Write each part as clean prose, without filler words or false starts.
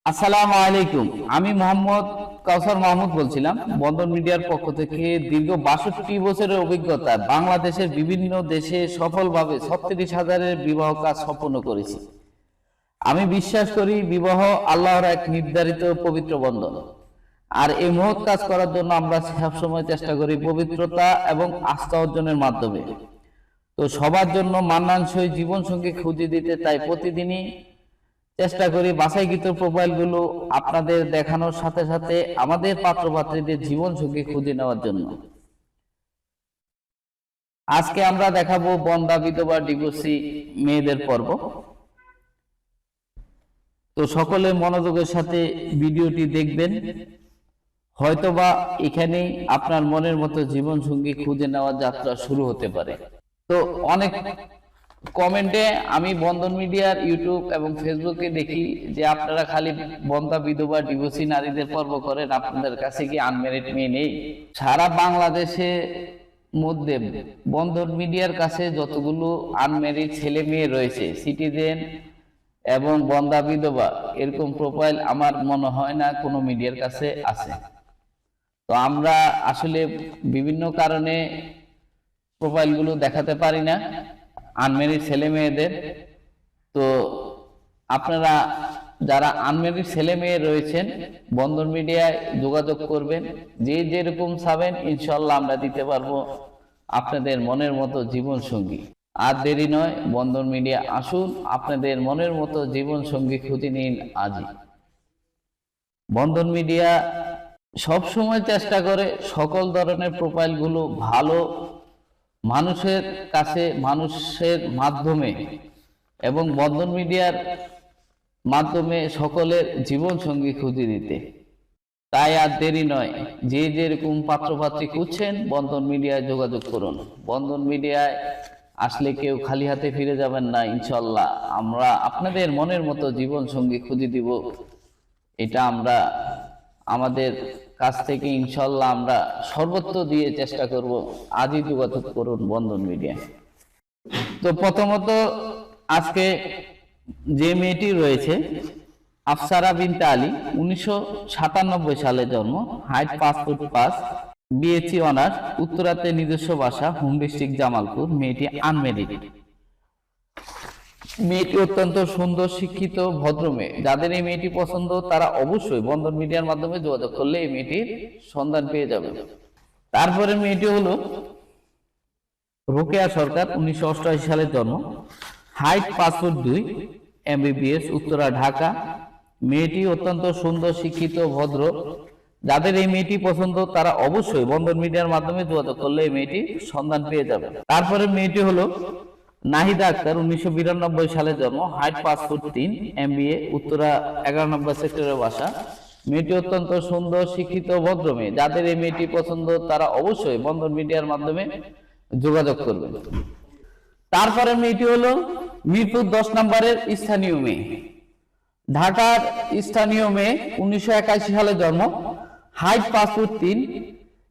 আসসালামু আলাইকুম। আমি মোহাম্মদ কাউসার মাহমুদ বলছিলাম। বন্ধন মিডিয়ার পক্ষ থেকে দীর্ঘ ৬২ বছরের অভিজ্ঞতা বাংলাদেশের বিভিন্ন দেশে সফলভাবে ৩৬,০০০-এর বিবাহ কাজ সম্পন্ন করেছি। আমি বিশ্বাস করি বিবাহ আল্লাহর এক নির্ধারিত পবিত্র বন্ধন। আর এই মহৎ কাজ করার জন্য আমরা সবসময় চেষ্টা করি পবিত্রতা এবং আস্থা অর্জনের মাধ্যমে। তো সবার জন্য মানানসই জীবনসঙ্গী খুঁজে দিতে তাই প্রতিদিনই চেষ্টা করি বাছাইকৃত প্রোফাইলগুলো আপনাদের দেখানোর সাথে সাথে আমাদের পাত্রপাত্রীদের জীবনসঙ্গী খুঁজে নেওয়ার জন্য। আজকে আমরা দেখাবো বন্ধ্যা, বিধবা, ডিভোর্সি মেয়েদের পর্ব। তো সকলে মনোযোগের সাথে ভিডিওটি দেখবেন, হয়তোবা এখানেই আপনার মনের মতো জীবনসঙ্গী খুঁজে নেওয়ার যাত্রা শুরু হতে পারে। তো অনেক কমেন্টে আমি বন্ধন মিডিয়ার ইউটিউব এবং ফেসবুকে দেখি যে আপনারা খালি বন্ধ্যা, বিধবা, ডিভোর্সি নারীদের পর্ব করেন, আপনাদের কাছে কি আনম্যারিড মেয়ে নেই? সারা বাংলাদেশে মধ্যে বন্ধন মিডিয়ার কাছে যতগুলো আনম্যারিড ছেলে মেয়ে রয়েছে, সিটিজেন এবং বন্ধ্যা, বিধবা, এরকম প্রোফাইল আমার মনে হয় না কোনো মিডিয়ার কাছে আছে। তো আমরা আসলে বিভিন্ন কারণে প্রোফাইলগুলো দেখাতে পারি না আনম্যারিড ছেলে মেয়েদের। তো আপনারা যারা আনম্যারিড ছেলে মেয়ে রয়েছেন বন্ধন মিডিয়ায় যোগাযোগ করবেন, যে যেরকম চাবেন ইনশাল্লাহ আমরা দিতে পারবো আপনাদের মনের মতো জীবন সঙ্গী। আর দেরি নয়, বন্ধন মিডিয়া আসুন, আপনাদের মনের মতো জীবন সঙ্গী খুঁজে নিন আজই। বন্ধন মিডিয়া সব সময় চেষ্টা করে সকল ধরনের প্রোফাইলগুলো ভালো মানুষের কাছে, মানুষের মাধ্যমে এবং বন্ধন মিডিয়ার মাধ্যমে সকলের জীবন সঙ্গী খুঁজে দিতে। তাই আর দেরি নয়, যে যেরকম পাত্রপাত্রী খুঁজছেন বন্ধন মিডিয়ায় যোগাযোগ করুন। বন্ধন মিডিয়ায় আসলে কেউ খালি হাতে ফিরে যাবেন না ইনশাল্লাহ। আমরা আপনাদের মনের মতো জীবন সঙ্গী খুঁজে দিব, এটা আমরা আমাদের কাছ থেকে ইনশাল্লাহ আমরা সর্বত্র দিয়ে চেষ্টা করব। আজই যোগাযোগ করুন বন্ধন মিডিয়া। তো প্রথমত আজকে যে মেয়েটি রয়েছে আফসারা বিনতে আলী, 1997 সালে জন্ম, হাইট 5 ফুট 5, বিএসসি অনার্স, উত্তরাতে নিজস্ব বাসা, হোম ডিস্ট্রিক্ট জামালপুর। মেয়েটি আনম্যারিড। মেয়েটি অত্যন্ত সুন্দর, শিক্ষিত, ভদ্র মেয়ে। যাদের এই মেয়েটি পছন্দ তারা অবশ্যই বন্ধন মিডিয়ার মাধ্যমে যোগাযোগ করলে এই মেয়েটির সন্ধান পেয়ে যাবে। তারপরে মেয়েটি হলো রোকেয়া সরকার, 1988 সালে জন্ম, height 5 foot 2, MBBS, Uttara, Dhaka. মেয়েটি অত্যন্ত সুন্দর, শিক্ষিত, ভদ্র। যাদের এই মেয়েটি পছন্দ তারা অবশ্যই বন্ধন মিডিয়ার মাধ্যমে যোগাযোগ করলে এই মেয়েটির সন্ধান পেয়ে যাবে। তারপরে মেয়েটি হলো নাহিদা আক্তার, 1992 সালে জন্ম, হাইট 5 ফুট 3, এমবিএ, উত্তরা 11 নম্বর সেক্টরের বাসা। মেয়েটি অত্যন্ত সুন্দর, শিক্ষিত, ভদ্র মেয়ে। যাদের এই মেয়েটি পছন্দ তারা অবশ্যই বন্ধন মিডিয়ার মাধ্যমে যোগাযোগ করবেন। তারপরে মেয়েটি হলো মিরপুর 10 নম্বরের স্থানীয় মেয়ে, ঢাকার স্থানীয় মেয়ে, 1981 সালে জন্ম, হাইট 5 ফুট 3,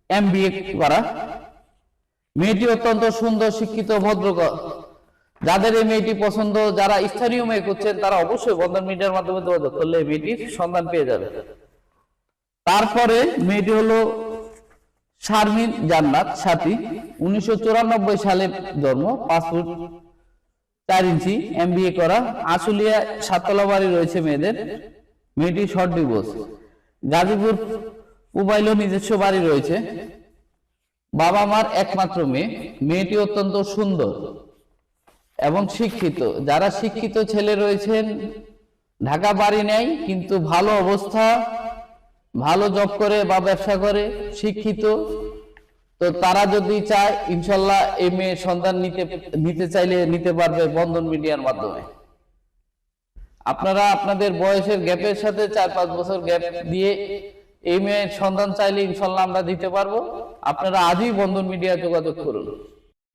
এমবিএ করা। মেয়েটি অত্যন্ত সুন্দর, শিক্ষিত, ভদ্র। যাদের এই মেয়েটি পছন্দ, যারা স্থানীয় মেয়ে খুঁজছেন তারা অবশ্যই বন্ধন মিডিয়ার মাধ্যমে যোগাযোগ করলে এই মেয়েটির সন্ধান পেয়ে যাবে। তারপরে মেয়েটি হলো শারমিন জান্নাত সাথী, 1994 সালে জন্ম, 5 ফুট 4 ইঞ্চি, এমবিএ করা। আশুলিয়া 7তলা বাড়ি রয়েছে মেয়েদের। মেয়েটি শর্ট ডিভোর্স। গাজীপুর পুবাইলেও নিজস্ব বাড়ি রয়েছে। বাবা মার একমাত্র মেয়ে। মেয়েটি অত্যন্ত সুন্দর এবং শিক্ষিত। যারা শিক্ষিত ছেলে রয়েছেন, ঢাকা বাড়ি নেই কিন্তু ভালো অবস্থা, ভালো জব করে বা ব্যবসা করে, শিক্ষিত, তো তারা যদি চায় ইনশাল্লাহ এই মেয়ের সন্ধান নিতে চাইলে নিতে পারবে বন্ধন মিডিয়ার মাধ্যমে। আপনারা আপনাদের বয়সের গ্যাপের সাথে 4-5 বছর গ্যাপ দিয়ে এই মেয়ের সন্ধান চাইলে ইনশাল্লাহ আমরা দিতে পারবো। আপনারা আজই বন্ধন মিডিয়া যোগাযোগ করুন।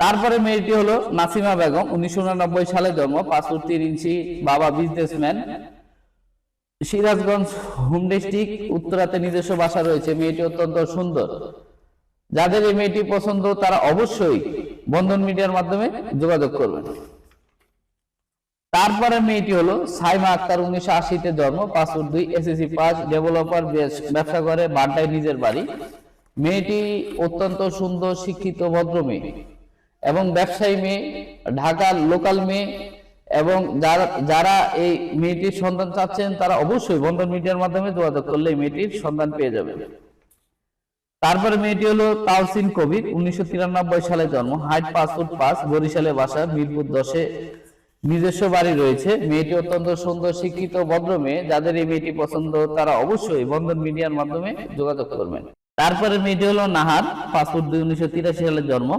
তারপরে মেয়েটি হলো নাসিমা বেগম, 1989 সালে জন্ম, 5 ফুট 3 ইঞ্চি, বাবা বিজনেসম্যান, সিরাজগঞ্জ, হোম ডিস্ট্রিক্ট, উত্তরাতে নিজস্ব বাসা রয়েছে। মেয়েটি অত্যন্ত সুন্দর। যাদের এই মেয়েটি পছন্দ তারা অবশ্যই বন্ধন মিডিয়ার মাধ্যমে যোগাযোগ করবেন। তারপরে মেয়েটি হলো সাইমা আক্তার, 1980-তে জন্ম, পাসপোর্ট 2, এসএসসি পাস, ডেভেলপার, ব্যবসা করে, বাড্ডায় নিজের বাড়ি। মেয়েটি অত্যন্ত সুন্দর, শিক্ষিত, ভদ্র মেয়ে এবং ব্যবসায়ী মেয়ে, ঢাকার লোকাল মেয়ে। এবং যারা এই মেয়েটির সন্ধান চাচ্ছেন তারা অবশ্যই বন্ধন মিডিয়ার মাধ্যমে যোগাযোগ করলে এই মেয়েটির সন্ধান পেয়ে যাবে। তারপরে মেয়েটি হলো তাওসিন কবির, 1993 সালে জন্ম, হাইট পাসপোর্ট 5, বরিশালে বাসা, মিরপুর 10-এ নিজস্ব বাড়ি রয়েছে। মেয়েটি অত্যন্ত সুন্দর, শিক্ষিত, ভদ্র মেয়ে। যাদের এই মেয়েটি পছন্দ তারা অবশ্যই বন্ধন মিডিয়ার মাধ্যমে যোগাযোগ করবেন। তারপরে মেয়েটি হলো নাহার, পাসপোর্ট 2, 1983 সালে জন্ম,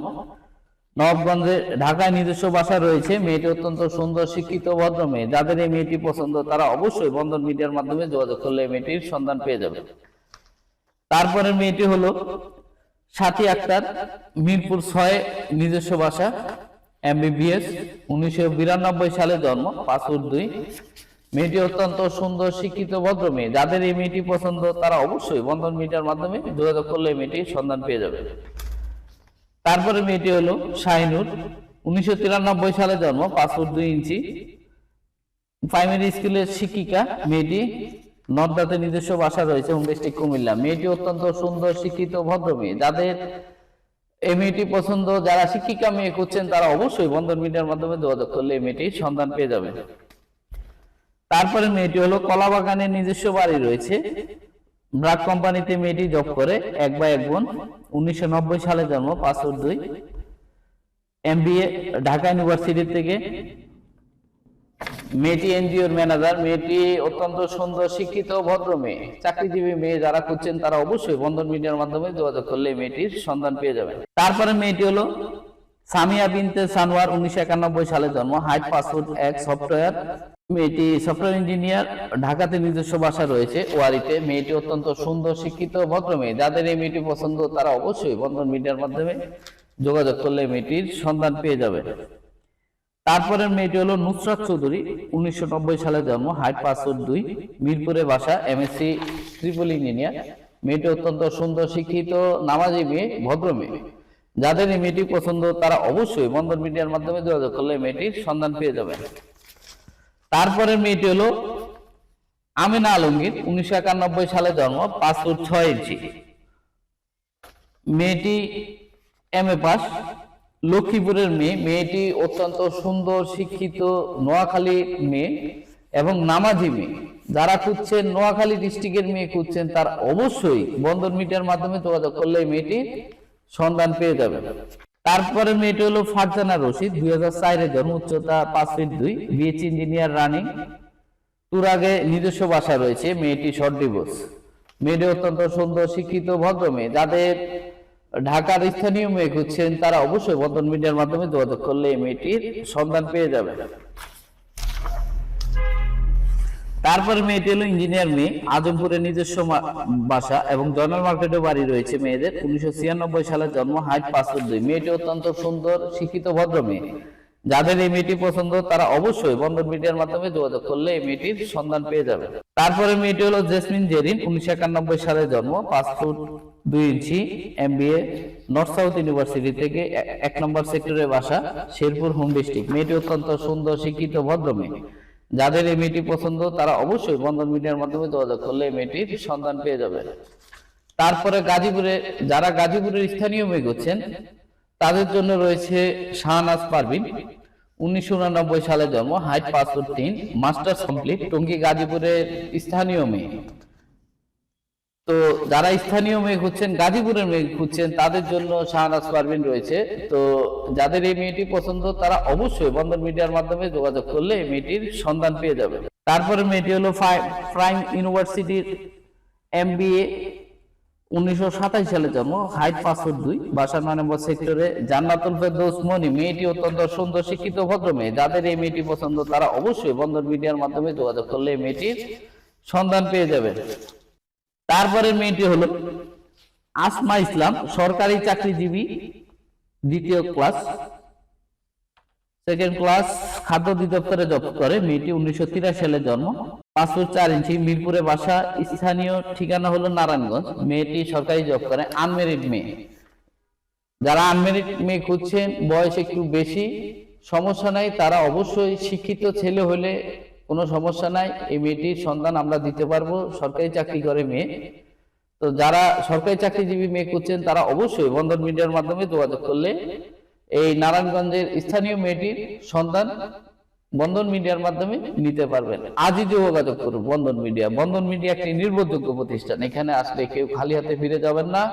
নবাবগঞ্জে, ঢাকায় নিজস্ব বাসা রয়েছে। মেয়েটি অত্যন্ত সুন্দর, শিক্ষিত, ভদ্র মেয়ে। যাদের এই মেয়েটি পছন্দ তারা অবশ্যই বন্ধন মিডিয়ার মাধ্যমে যোগাযোগ করলে এই মেয়েটির সন্ধান পেয়ে যাবে। তারপরে মেয়েটি হলো সাথী আক্তার, মিরপুর 6 নিজস্ব বাসা, এমবিবিএস, 1992 সালে জন্ম, পাসপোর্ট 2। মেয়েটি অত্যন্ত সুন্দর, শিক্ষিত, ভদ্র মেয়ে। যাদের এই মেয়েটি পছন্দ তারা অবশ্যই বন্ধন মিডিয়ার মাধ্যমে যোগাযোগ করলে এই মেয়েটির সন্ধান পেয়ে যাবে। তারপরে মেয়েটি হলো শাহিনুর, 1993 সালে জন্ম, পাসপোর্ট 2 ইঞ্চি, প্রাইমারি স্কুলের শিক্ষিকা। মেয়েটি নর্দাতে নিজস্ব বাসা রয়েছে, হোম ডিস্ট্রিক্ট কুমিল্লা। মেয়েটি অত্যন্ত সুন্দর, শিক্ষিত, ভদ্র মেয়ে। যাদের এই মেয়েটি পছন্দ, যারা শিক্ষিকা মেয়ে খুঁজছেন তারা অবশ্যই বন্ধন মিডিয়ার মাধ্যমে যোগাযোগ করলে এই মেয়েটির সন্ধান পেয়ে যাবে। তারপরে মেয়েটি হলো কলাবাগানে নিজস্ব বাড়ি রয়েছে, ব্রাক কোম্পানিতে মেয়েটি জব করে, 1 ভাই 1 বোন, 1990 সালে জন্ম, পাসপোর্ট 2, এমবিএ, ঢাকা ইউনিভার্সিটি থেকে। মেয়েটি এনজিওর ম্যানেজার। মেয়েটি অত্যন্ত সুন্দর, শিক্ষিত, ভদ্র মেয়ে, চাকরিজীবী মেয়ে। যারা খুঁজছেন তারা অবশ্যই বন্ধন মিডিয়ার মাধ্যমে যোগাযোগ করলে মেয়েটির সন্ধান পেয়ে যাবেন। তারপরে মেয়েটি হলো সামিয়া বিনতে সানোয়ার, 1991 সালে জন্ম, হাইট পাসপোর্ট 1, সফটওয়্যার। মেয়েটি সফটওয়্যার ইঞ্জিনিয়ার, ঢাকাতে নিজস্ব বাসা রয়েছে, ওয়ারিতে। মেয়েটি অত্যন্ত সুন্দর, শিক্ষিত, ভদ্র মেয়ে। যাদের এই মেয়েটি পছন্দ তারা অবশ্যই বন্ধন মিডিয়ার মাধ্যমে যোগাযোগ করলে মেয়েটির সন্ধান পেয়ে যাবে। তারপরে মেয়েটি হলো নুসরাত চৌধুরী, 1990 সালে জন্ম, হাইট পাসপোর্ট 2, মিরপুরে বাসা, এমএসসি ট্রিপল ইঞ্জিনিয়ার। মেয়েটি অত্যন্ত সুন্দর, শিক্ষিত, নামাজি মেয়ে, ভদ্র মেয়ে। যাদের এই মেয়েটি পছন্দ তারা অবশ্যই বন্ধন মিডিয়ার মাধ্যমে যোগাযোগ করলে মেয়েটির সন্ধান পেয়ে যাবেন। তারপরে মেয়েটি হলো আমিনা আলমগীর, 1991 সালে জন্ম, পাসপোর্ট 6 ইঞ্চি। মেয়েটি এমএ পাস, লক্ষ্মীপুরের মেয়ে। মেয়েটি অত্যন্ত সুন্দর, শিক্ষিত, নোয়াখালী মেয়ে এবং নামাজি মেয়ে। যারা খুঁজছেন, নোয়াখালী ডিস্ট্রিক্টের মেয়ে খুঁজছেন তার অবশ্যই বন্ধন মিডিয়ার মাধ্যমে যোগাযোগ করলে মেয়েটির সন্ধান পেয়ে যাবে। তারপরে মেয়েটি হলো ফারজানা রশিদ, 2004-এ জন্ম, উচ্চতা 5 ফিট 2, বিএসসি ইঞ্জিনিয়ার, রানিং, তুরাগে নিজস্ব বাসা রয়েছে। মেয়েটি শর্ট ডিভোর্স। মেয়েটি অত্যন্ত সুন্দর, শিক্ষিত, ভদ্র মেয়ে। যাদের ঢাকার স্থানীয় মেয়ে খুঁজছেন তারা অবশ্যই বন্ধন মিডিয়ার মাধ্যমে যোগাযোগ করলে এই মেয়েটির সন্ধান পেয়ে যাবে। তারপরে মেয়েটি হলো ইঞ্জিনিয়ার মেয়ে, আজমপুরে নিজস্ব বাসা এবং জয়নাল মার্কেটে বাড়ি রয়েছে মেয়েদের, 1996 সালে জন্ম, হাইট পাসপোর্ট 2। মেয়েটি অত্যন্ত সুন্দর, শিক্ষিত, ভদ্র মেয়ে। যাদের এই মেয়েটি পছন্দ তারা অবশ্যই বন্ধন মিডিয়ার মাধ্যমে যোগাযোগ করলে এই মেয়েটির সন্ধান পেয়ে যাবে। তারপরে মেয়েটি হলো জেসমিন জেরিন, 1991 সালে জন্ম, পাসপোর্ট 2 ইঞ্চি, এমবিএ, নর্থ সাউথ ইউনিভার্সিটি থেকে, 1 নম্বর সেক্টরে বাসা, শেরপুর, হোম ডিস্ট্রিক্ট। মেয়েটি অত্যন্ত সুন্দর, শিক্ষিত, ভদ্র মেয়ে। যাদের এই মেয়েটি পছন্দ তারা অবশ্যই বন্ধন মিডিয়ার মাধ্যমে যোগাযোগ করলে এই মেয়েটির সন্ধান পেয়ে যাবে। তারপরে গাজীপুরে, যারা গাজীপুরের স্থানীয় মেয়ে খুঁজছেন তাদের জন্য রয়েছে শাহনাজ পারভিন, 1989 সালে জন্ম, height passport 3, masters complete, Tongi, গাজীপুরের স্থানীয় মেয়ে। তো যারা স্থানীয় মেয়ে খুঁজছেন, গাজীপুরের মেয়ে খুঁজছেন তাদের জন্য শাহনাজ পারভিন রয়েছে। তো যাদের এই মেয়েটি পছন্দ তারা অবশ্যই বন্ধন মিডিয়ার মাধ্যমে যোগাযোগ করলে এই মেয়েটির সন্ধান পেয়ে যাবে। তারপরে মেয়েটি হলো প্রাইম ইউনিভার্সিটির এমবিএ, 1927 সালে জন্ম, হাইট পাসপোর্ট 2, বাসা 9 নম্বর সেক্টরে, জান্নাতুল ফেরদৌস মনি। মেয়েটি অত্যন্ত সুন্দর, শিক্ষিত, ভদ্র মেয়ে। যাদের এই মেয়েটি পছন্দ তারা অবশ্যই বন্ধন মিডিয়ার মাধ্যমে যোগাযোগ করলে এই মেয়েটির সন্ধান পেয়ে যাবে। তারপরে মেয়েটি হলো আসমা ইসলাম, সরকারি চাকরিজীবী, 2য় ক্লাস, 2nd ক্লাস, খাদ্য অধিদপ্তরে জব করে। মেয়েটি 1983 সালে জন্ম, পাসপোর্ট 4 ইঞ্চি, মিরপুরে বাসা, স্থানীয় ঠিকানা হলো নারায়ণগঞ্জ। মেয়েটি সরকারি জব করে, আনমেরিড মেয়ে। যারা আনমেরিড মেয়ে খুঁজছেন, বয়স একটু বেশি, সমস্যা নাই, তারা অবশ্যই শিক্ষিত ছেলে হলে কোনো সমস্যা নাই, এই মেয়েটির সন্ধান আমরা দিতে পারবো। সরকারি চাকরি করে মেয়ে, তো যারা সরকারি চাকরিজীবী মেয়ে করছেন তারা অবশ্যই বন্ধন মিডিয়ার মাধ্যমে যোগাযোগ করলে এই নারায়ণগঞ্জের স্থানীয় মেয়েটির সন্ধান বন্ধন মিডিয়ার মাধ্যমে নিতে পারবেন। আজই যোগাযোগ করুন বন্ধন মিডিয়া। বন্ধন মিডিয়া একটি নির্ভরযোগ্য প্রতিষ্ঠান, এখানে আসলে কেউ খালি হাতে ফিরে যাবেন না।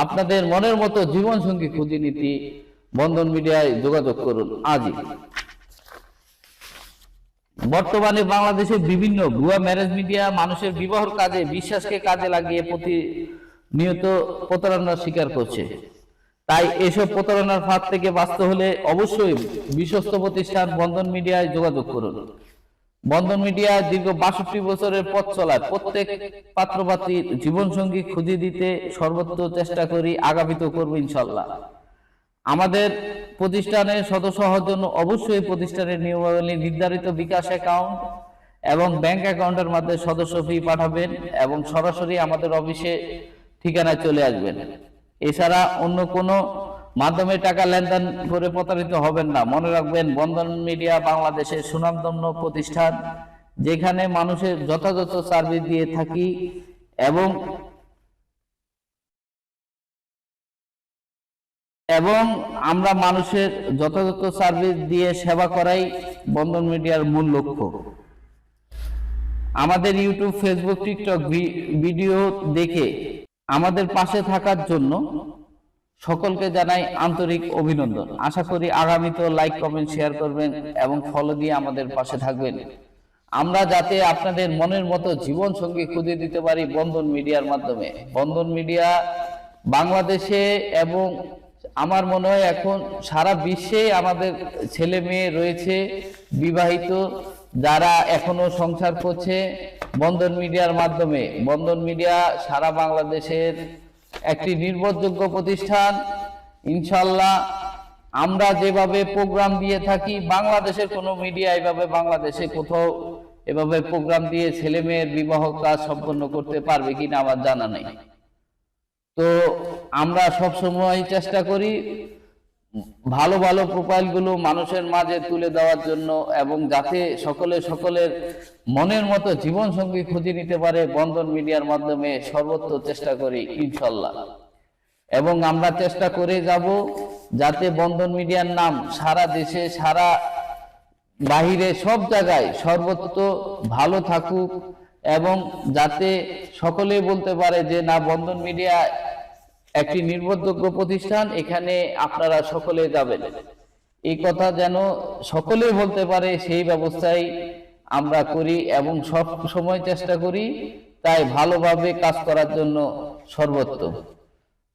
আপনাদের মনের মতো জীবন সঙ্গী খুঁজে নিতে বন্ধন মিডিয়ায় যোগাযোগ করুন আজই। বর্তমানে বাংলাদেশে বিভিন্ন ভুয়া ম্যারেজ মিডিয়া মানুষের বিবাহের কাজে বিশ্বাসকে কাজে লাগিয়ে প্রতিনিয়ত প্রতারণার শিকার করছে। তাই এসব প্রতারণার ফাঁদ থেকে বাঁচতে হলে অবশ্যই বিশ্বস্ত প্রতিষ্ঠান বন্ধন মিডিয়ায় যোগাযোগ করুন। বন্ধন মিডিয়া দীর্ঘ 62 বছরের পথ চলায় প্রত্যেক পাত্রপাত্রীর জীবনসঙ্গী খুঁজে দিতে সর্বোচ্চ চেষ্টা করি, আগামীতেও করবো ইনশাল্লাহ। আমাদের প্রতিষ্ঠানের সদস্য হওয়ার জন্য অবশ্যই প্রতিষ্ঠানের নিয়মাবলী নির্ধারিত বিকাশ অ্যাকাউন্ট এবং ব্যাংক অ্যাকাউন্টের মাধ্যমে সদস্য ফি পাঠাবেন এবং সরাসরি আমাদের অফিসে ঠিকানায় চলে আসবেন। এছাড়া অন্য কোনো মাধ্যমে টাকা লেনদেন করে প্রতারিত হবেন না। মনে রাখবেন, বন্ধন মিডিয়া বাংলাদেশের সুনামধন্য প্রতিষ্ঠান, যেখানে মানুষের যথাযথ সার্ভিস দিয়ে থাকি এবং আমরা মানুষের যথাযথ সার্ভিস দিয়ে সেবা করাই বন্ধন মিডিয়ার মূল লক্ষ্য। আমাদের ইউটিউব, ফেসবুক, টিকটক ভিডিও দেখে আমাদের পাশে থাকার জন্য সকলকে জানাই আন্তরিক অভিনন্দন। আশা করি আগামীতেও লাইক, কমেন্ট, শেয়ার করবেন এবং ফলো দিয়ে আমাদের পাশে থাকবেন। আমরা যাতে আপনাদের মনের মতো জীবন সঙ্গী খুঁজে দিতে পারি বন্ধন মিডিয়ার মাধ্যমে। বন্ধন মিডিয়া বাংলাদেশে এবং আমার মনে হয় এখন সারা বিশ্বে আমাদের ছেলে মেয়ে রয়েছে বিবাহিত, যারা এখনো সংসার করছে বন্ধন মিডিয়ার মাধ্যমে। বন্ধন মিডিয়া সারা বাংলাদেশের একটি নির্ভরযোগ্য প্রতিষ্ঠান। ইনশাল্লাহ আমরা যেভাবে প্রোগ্রাম দিয়ে থাকি, বাংলাদেশের কোনো মিডিয়া এভাবে বাংলাদেশে কোথাও এভাবে প্রোগ্রাম দিয়ে ছেলে মেয়ের বিবাহ কাজ সম্পন্ন করতে পারবে কিনা আমার জানা নেই। তো আমরা সব সময় চেষ্টা করি ভালো ভালো প্রোফাইলগুলো মানুষের মাঝে তুলে দেওয়ার জন্য, এবং যাতে সকলের মনের মতো জীবন সঙ্গী খুঁজে নিতে পারে বন্ধন মিডিয়ার মাধ্যমে সর্বোচ্চ চেষ্টা করি ইনশাল্লাহ। এবং আমরা চেষ্টা করে যাব যাতে বন্ধন মিডিয়ার নাম সারা দেশে, সারা বাহিরে, সব জায়গায় সর্বোচ্চ ভালো থাকুক, এবং যাতে সকলে বলতে পারে যে না, বন্ধন মিডিয়া একটি নির্ভরযোগ্য প্রতিষ্ঠান, এখানে আপনারা সকলে যাবেন। এই কথা যেন সকলে বলতে পারে, সেই ব্যবস্থাই আমরা করি এবং সব সময় চেষ্টা করি তাই ভালোভাবে কাজ করার জন্য সর্বোচ্চ।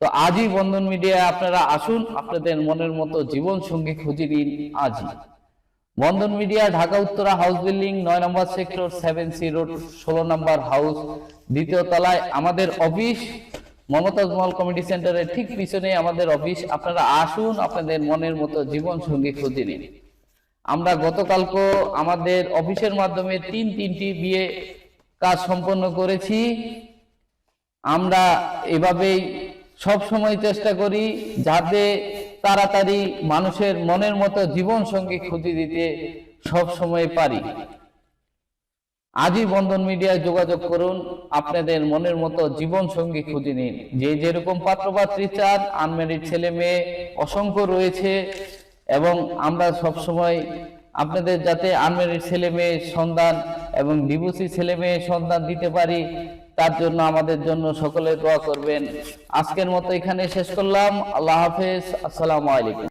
তো আজই বন্ধন মিডিয়া আপনারা আসুন, আপনাদের মনের মতো জীবন সঙ্গী খুঁজে নিন আজই। Bandhan media, Dhaka Uttara, house building, 9 number sector, 7C road, 16 number house, দ্বিতীয় তলায় আমাদের অফিস। মমতাজ মহল কমিটি সেন্টারের ঠিক পিছনে আমাদের অফিস। আপনারা আসুন, আপনাদের মনের মতো জীবন সঙ্গী খুঁজে নিন। আমরা গতকালকে আমাদের অফিসের মাধ্যমে তিনটি বিয়ে কাজ সম্পন্ন করেছি। আমরা এভাবেই সব সময় চেষ্টা করি যাতে তাড়াতাড়ি মানুষের মনের মতো জীবন সঙ্গী খুঁজে দিতে সব সময় পারি। আজই বন্ধন মিডিয়ায় যোগাযোগ করুন, আপনাদের মনের মতো জীবন সঙ্গী খুঁজে নিন। যে যেরকম পাত্রপাত্রী চান, আনম্যারিড ছেলে মেয়ে অসংখ্য রয়েছে, এবং আমরা সব সময় আপনাদের যাতে আনম্যারিড ছেলে মেয়ে সন্তান এবং ডিভোর্সি ছেলে মেয়ে সন্তান দিতে পারি, তার জন্য আমাদের জন্য সকলে দোয়া করবেন। আজকের মতো এখানে শেষ করলাম। আল্লাহ হাফেজ, আসসালামু আলাইকুম।